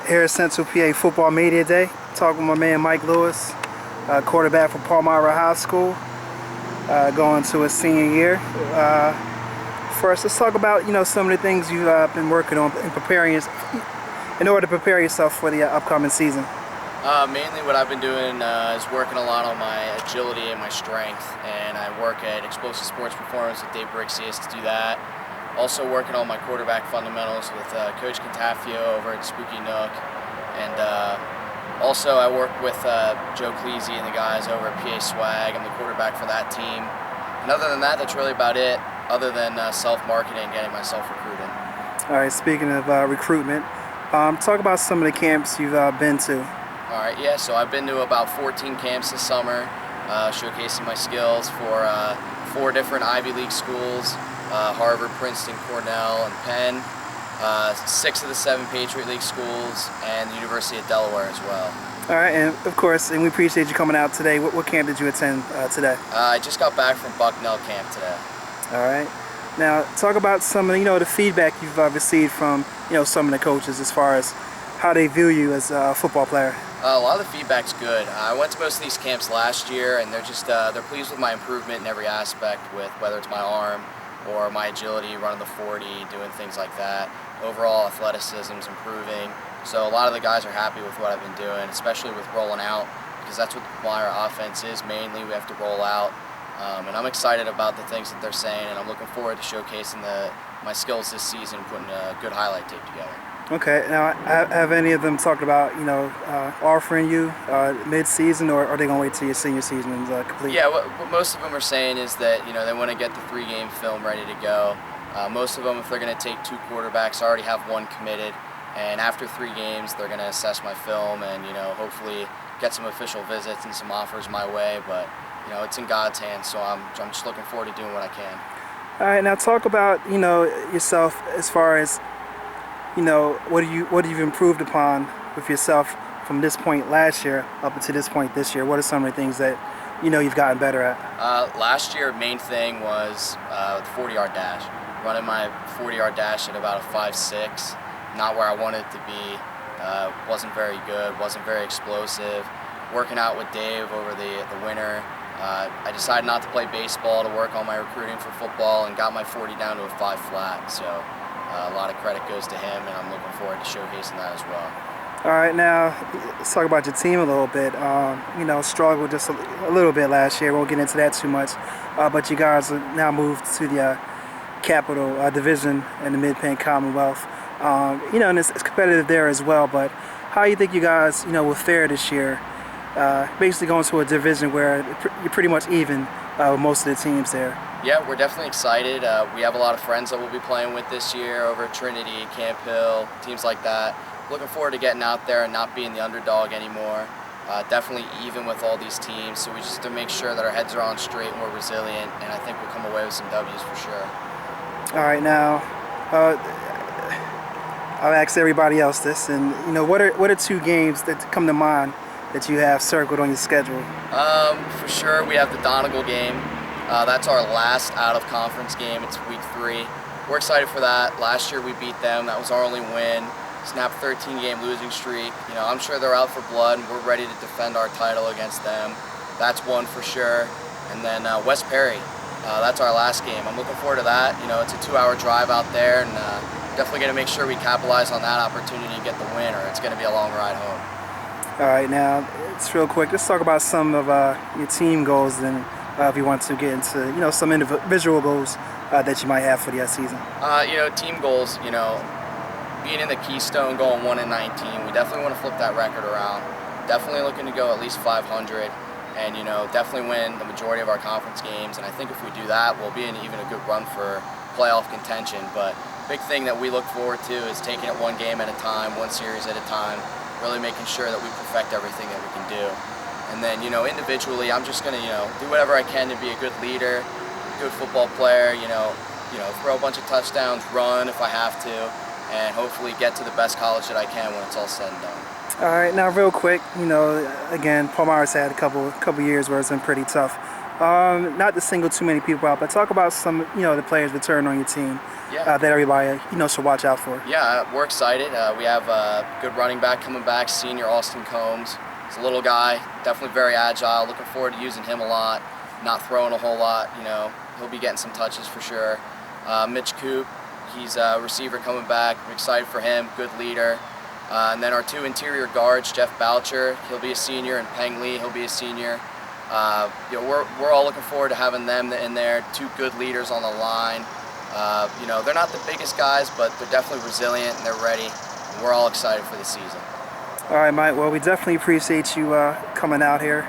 Here at Central PA Football Media Day, talking with my man Mike Lewis, quarterback for Palmyra High School, going to his senior year. First, let's talk about some of the things you've been working on in order to prepare yourself for the upcoming season. Mainly what I've been doing is working a lot on my agility and my strength, and I work at Explosive Sports Performance with Dave Brixius to do that. Also working on my quarterback fundamentals with Coach Cantafio over at Spooky Nook, and also I work with Joe Cleasy and the guys over at PA Swag. I'm the quarterback for that team. And other than that, that's really about it, other than self-marketing, getting myself recruited. All right, speaking of recruitment, talk about some of the camps you've been to. All right, yeah, so I've been to about 14 camps this summer, showcasing my skills for 4 different Ivy League schools, Harvard, Princeton, Cornell, and Penn, 6 of the 7 Patriot League schools, and the University of Delaware as well. All right, and of course, and we appreciate you coming out today. What camp did you attend today? I just got back from Bucknell camp today. All right. Now, talk about some of the feedback you've received from some of the coaches as far as how they view you as a football player. A lot of the feedback's good. I went to most of these camps last year, and they're pleased with my improvement in every aspect, with whether it's my arm or my agility, running the 40, doing things like that. Overall athleticism's improving, so a lot of the guys are happy with what I've been doing, especially with rolling out, because that's what the Palmyra offense is. Mainly, we have to roll out, and I'm excited about the things that they're saying, and I'm looking forward to showcasing my skills this season, putting a good highlight tape together. Okay. Now, have any of them talked about offering you mid-season, or are they going to wait till your senior season is complete? Yeah, what most of them are saying is that they want to get the 3-game film ready to go. Most of them, if they're going to take 2 quarterbacks, already have 1 committed, and after 3 games, they're going to assess my film and hopefully get some official visits and some offers my way. But it's in God's hands, so I'm just looking forward to doing what I can. All right. Now, talk about yourself as far as what you've improved upon with yourself from this point last year up until this point this year. What are some of the things that you've gotten better at? Last year, main thing was the 40-yard dash. Running my 40-yard dash at about a 5.6, not where I wanted it to be. Wasn't very good, wasn't very explosive. Working out with Dave over the winter, I decided not to play baseball to work on my recruiting for football, and got my 40 down to a 5 flat. So a lot of credit goes to him, and I'm looking forward to showcasing that as well. All right, now let's talk about your team a little bit. Struggled just a little bit last year. Won't get into that too much, but you guys are now moved to the Capital Division in the Mid-Penn Commonwealth. And it's competitive there as well. But how do you think you guys, will fare this year? Basically going to a division where you're pretty much even with most of the teams there. Yeah, we're definitely excited. We have a lot of friends that we'll be playing with this year over at Trinity, Camp Hill, teams like that. Looking forward to getting out there and not being the underdog anymore. Definitely even with all these teams, so we just have to make sure that our heads are on straight and we're resilient, and I think we'll come away with some W's for sure. All right, now I'll ask everybody else this, and what are 2 games that come to mind that you have circled on your schedule? For sure, we have the Donegal game. That's our last out-of-conference game. It's week 3. We're excited for that. Last year we beat them. That was our only win. Snapped 13-game losing streak. I'm sure they're out for blood, and we're ready to defend our title against them. That's one for sure. And then West Perry. That's our last game. I'm looking forward to that. It's a 2-hour drive out there, and definitely going to make sure we capitalize on that opportunity to get the win, or it's going to be a long ride home. All right, now it's real quick. Let's talk about some of your team goals, and if you want to get into some individual goals that you might have for the season. Team goals. Being in the Keystone, going 1-19, we definitely want to flip that record around. Definitely looking to go at least 500. And definitely win the majority of our conference games, and I think if we do that, we'll be in even a good run for playoff contention. But big thing that we look forward to is taking it 1 game at a time, 1 series at a time, really making sure that we perfect everything that we can do. And then individually, I'm just going to do whatever I can to be a good leader, good football player, throw a bunch of touchdowns, run if I have to, and hopefully get to the best college that I can when it's all said and done. All right, now real quick, again, Palmyra's had a couple years where it's been pretty tough. Not to single too many people out, but talk about some, the players return on your team that everybody, should watch out for. Yeah, we're excited. We have a good running back coming back, senior Austin Combs. He's a little guy, definitely very agile. Looking forward to using him a lot, not throwing a whole lot. He'll be getting some touches for sure. Mitch Coop, he's a receiver coming back. We're excited for him, good leader. And then our 2 interior guards, Jeff Boucher, he'll be a senior, and Peng Lee, he'll be a senior. We're all looking forward to having them in there. 2 good leaders on the line. They're not the biggest guys, but they're definitely resilient and they're ready. And we're all excited for the season. All right, Mike. Well, we definitely appreciate you coming out here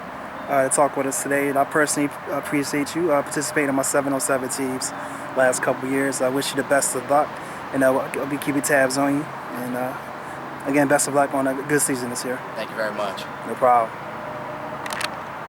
to talk with us today. And I personally appreciate you participating in my 707 teams last couple of years. I wish you the best of luck, and I'll be keeping tabs on you. And again, best of luck on a good season this year. Thank you very much. No problem.